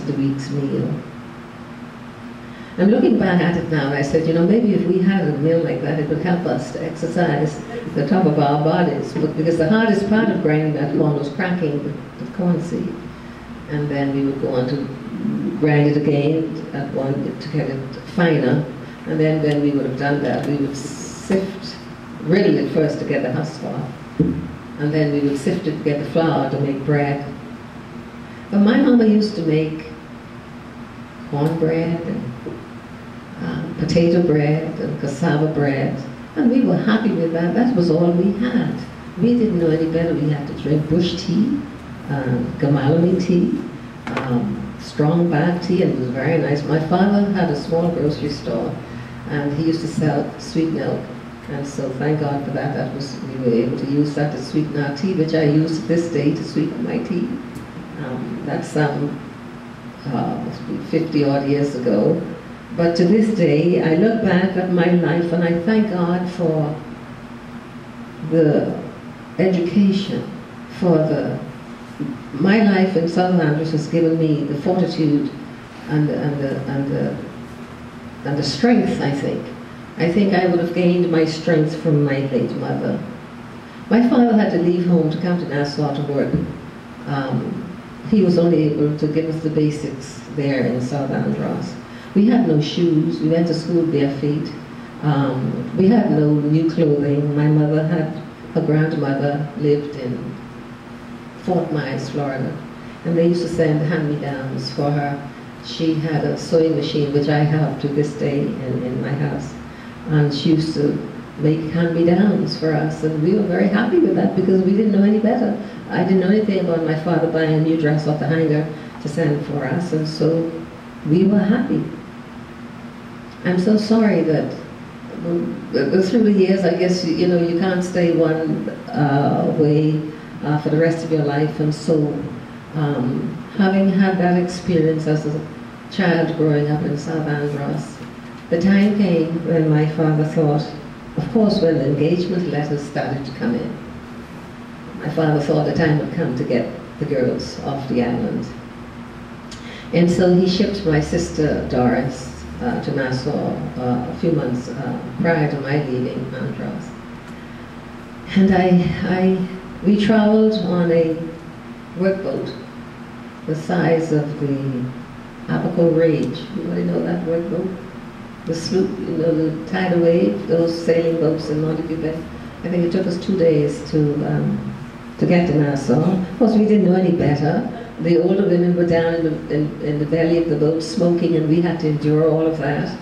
the week's meal. I'm looking back at it now, and I said, you know, maybe if we had a meal like that, it would help us to exercise the top of our bodies. But because the hardest part of grinding that corn was cracking the corn seed. And then we would go on to grind it again at one to get it finer. And then when we would have done that, we would riddle it first to get the husk off. And then we would sift it to get the flour to make bread. But my mama used to make cornbread and potato bread and cassava bread, and we were happy with that. That was all we had. We didn't know any better. We had to drink bush tea, gamalame tea, strong bag tea, and it was very nice. My father had a small grocery store, and he used to sell sweet milk, and so thank God for that. We were able to use that to sweeten our tea, which I use to this day to sweeten my tea. That's must be 50 odd years ago. But to this day, I look back at my life and I thank God for the education, my life in Southern Andrews has given me the fortitude and the strength, I think. I think I would have gained my strength from my late mother. My father had to leave home to come to Nassau to work. He was only able to give us the basics there in South Andros. We had no shoes. We went to school bare feet. We had no new clothing. My mother her grandmother lived in Fort Myers, Florida, and they used to send hand-me-downs for her. She had a sewing machine, which I have to this day in my house, and she used to make hand-me-downs for us, and we were very happy with that because we didn't know any better. I didn't know anything about my father buying a new dress off the hanger to send for us, and so we were happy. I'm so sorry that through the years, I guess, you know, you can't stay one way for the rest of your life, and so having had that experience as a child growing up in South Andros, the time came when my father thought, of course, when the engagement letters started to come in, my father thought the time would come to get the girls off the island. And so he shipped my sister Doris to Nassau a few months prior to my leaving Andros. And we traveled on a workboat the size of the Abaco Rage. Anybody know that workboat? The sloop, you know, the tidal wave, those sailing boats in Montague Bay. I think it took us 2 days to get to Nassau. Of course, we didn't know any better. The older women were down in the belly of the boat smoking, and we had to endure all of that.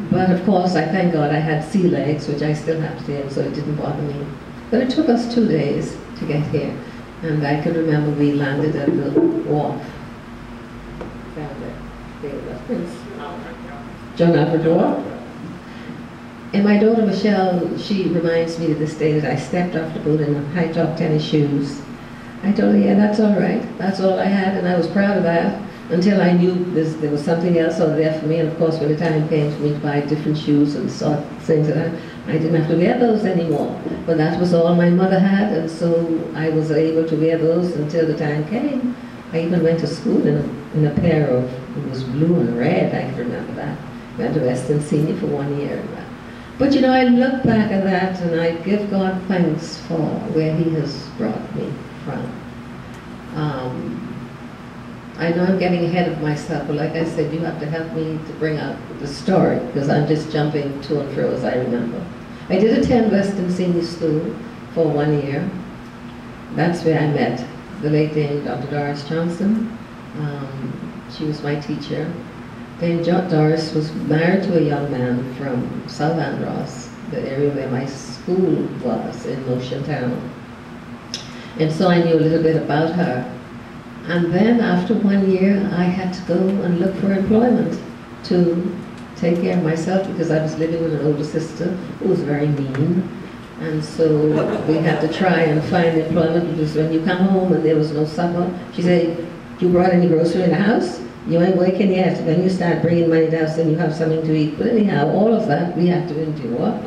But of course, I thank God I had sea legs, which I still have today, and so it didn't bother me. But it took us 2 days to get here. And I can remember we landed at the wharf. Found it. Prince John Alfred. And my daughter Michelle, she reminds me to this day that I stepped off the boat in high-top tennis shoes. I told her, yeah, that's all right. That's all I had, and I was proud of that until I knew there was something else out there for me. And of course, when the time came for me to buy different shoes and sort things like that, I didn't have to wear those anymore. But that was all my mother had, and so I was able to wear those until the time came. I even went to school in a pair of, it was blue and red, I can remember that. Went to Western Senior for 1 year. But you know, I look back at that and I give God thanks for where He has brought me from. I know I'm getting ahead of myself, but like I said, you have to help me to bring out the story, because I'm just jumping to and fro as I remember. I did attend Western Senior School for 1 year. That's where I met the late Dame Dr. Doris Johnson. She was my teacher. Dame Doris was married to a young man from South Andros, the area where my school was in Ocean Town. And so I knew a little bit about her. And then after 1 year, I had to go and look for employment to take care of myself, because I was living with an older sister who was very mean. And so we had to try and find employment, because when you come home and there was no supper, she said, you brought any grocery in the house? You ain't working yet. When you start bringing money down, then you have something to eat. But anyhow, all of that we had to endure.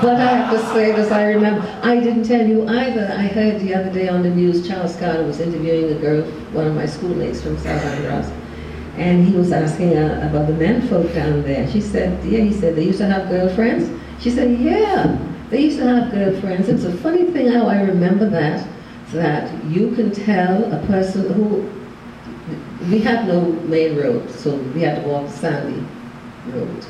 But I have to say this, I remember, I didn't tell you either. I heard the other day on the news, Charles Carter was interviewing a girl, one of my schoolmates from South Andros, and he was asking her about the men folk down there. She said, yeah, he said, they used to have girlfriends? She said, yeah, they used to have girlfriends. It's a funny thing how I remember that you can tell a person who, we had no main road, so we had to walk the sandy road.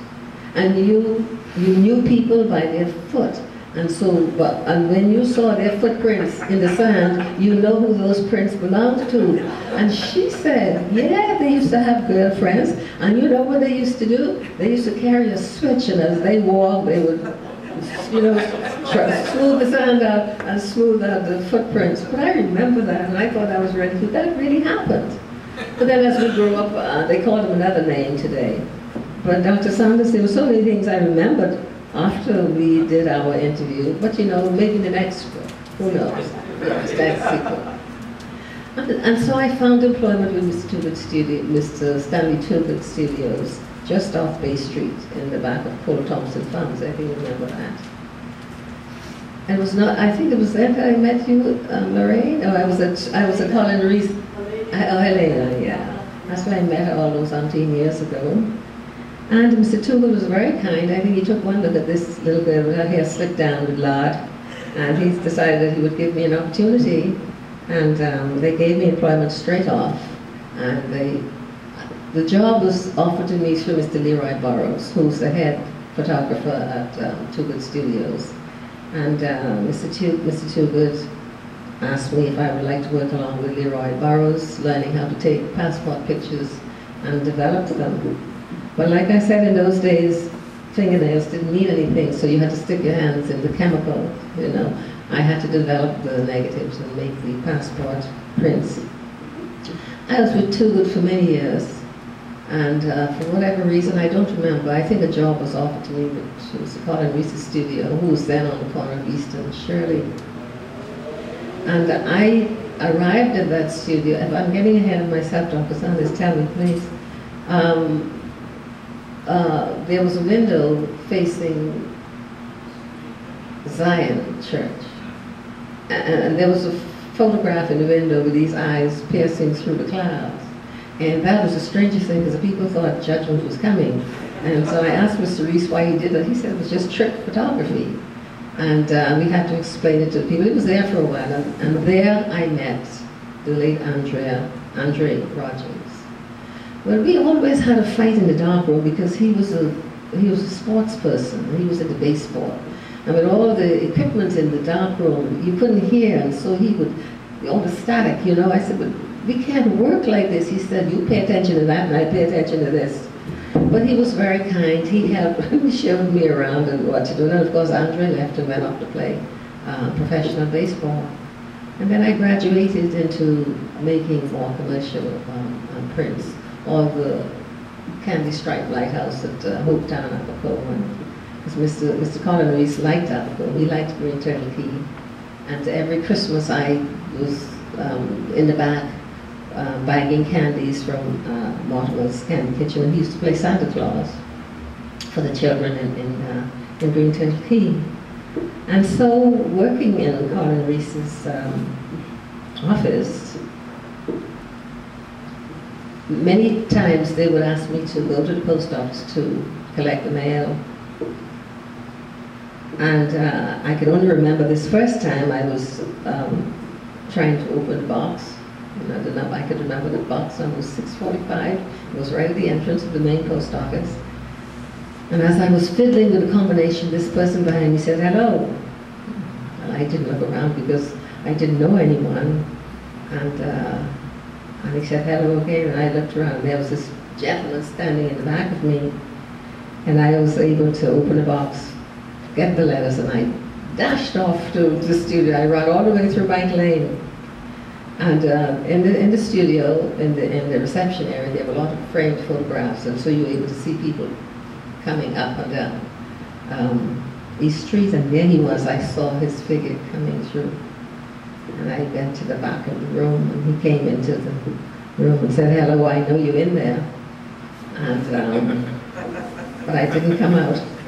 And you knew people by their foot. And so, and when you saw their footprints in the sand, you know who those prints belonged to. And she said, yeah, they used to have girlfriends. And you know what they used to do? They used to carry a switch, and as they walked, they would, you know, smooth the sand out and smooth out the footprints. But I remember that, and I thought that was really cool. That really happened. But then as we grew up, they called him another name today. But Dr. Sanders, there were so many things I remembered after we did our interview, but you know, maybe the next one, who knows, next sequel. And so I found employment with Mr. Stanley Tugart Studios, just off Bay Street, in the back of Paul Thompson Farms. I think you remember that. And it was not, I think it was then that I met you, Lorraine? Oh, I was at Colin Reese. Oh, Helena, yeah. That's where I met her all those umpteen years ago. And Mr. Tugart was very kind. I think he took one look at this little girl with her hair slicked down with lard, and he decided that he would give me an opportunity. And they gave me employment straight off. And the job was offered to me through Mr. Leroy Burrows, who's the head photographer at Tugart Studios. And Mr. Tugart asked me if I would like to work along with Leroy Burrows, learning how to take passport pictures and develop them. But like I said, in those days, fingernails didn't mean anything, so you had to stick your hands in the chemical, you know. I had to develop the negatives and make the passport prints. I was with Tugart for many years, and for whatever reason, I don't remember, I think a job was offered to me, which was Colin Reese's studio, who was then on the corner of East and Shirley. And I arrived at that studio, if I'm getting ahead of myself, Dr. Sanders, tell me please. There was a window facing Zion Church, and there was a photograph in the window with these eyes piercing through the clouds. And that was the strangest thing, because the people thought judgment was coming. And so I asked Mr. Reese why he did that. He said it was just trick photography. And we had to explain it to the people. It was there for a while, and there I met the late Andre Rogers. Well, we always had a fight in the dark room, because he was a sports person. He was into baseball. And with all the equipment in the dark room, you couldn't hear, and so he would, all the static, you know. I said, but we can't work like this. He said, you pay attention to that, and I pay attention to this. But he was very kind. He helped, he showed me around and what to do. And of course, Andre left and went off to play professional baseball. And then I graduated into making more commercial prints. All the candy striped lighthouse at Hopetown, Abaco. Because Mr. Colin Reese liked Abaco. He liked Green Turtle Key. And every Christmas I was in the back bagging candies from Mortimer's Candy Kitchen, and he used to play Santa Claus for the children in Green Turtle Key. And so, working in Colin Reese's office, many times they would ask me to go to the post office to collect the mail. And I can only remember this first time I was trying to open the box. And I could remember the box number was 645. It was right at the entrance of the main post office. And as I was fiddling with the combination, this person behind me said, hello. And I didn't look around because I didn't know anyone. And he said, hello again. And I looked around, and there was this gentleman standing in the back of me. And I was able to open the box, get the letters, and I dashed off to the studio. I ran all the way through Bank Lane. And in the studio, in the reception area, there were a lot of framed photographs, and so you were able to see people coming up and down East Street, and there he was. I saw his figure coming through. And I went to the back of the room, and he came into the room and said, hello, I know you're in there. And, but I didn't come out.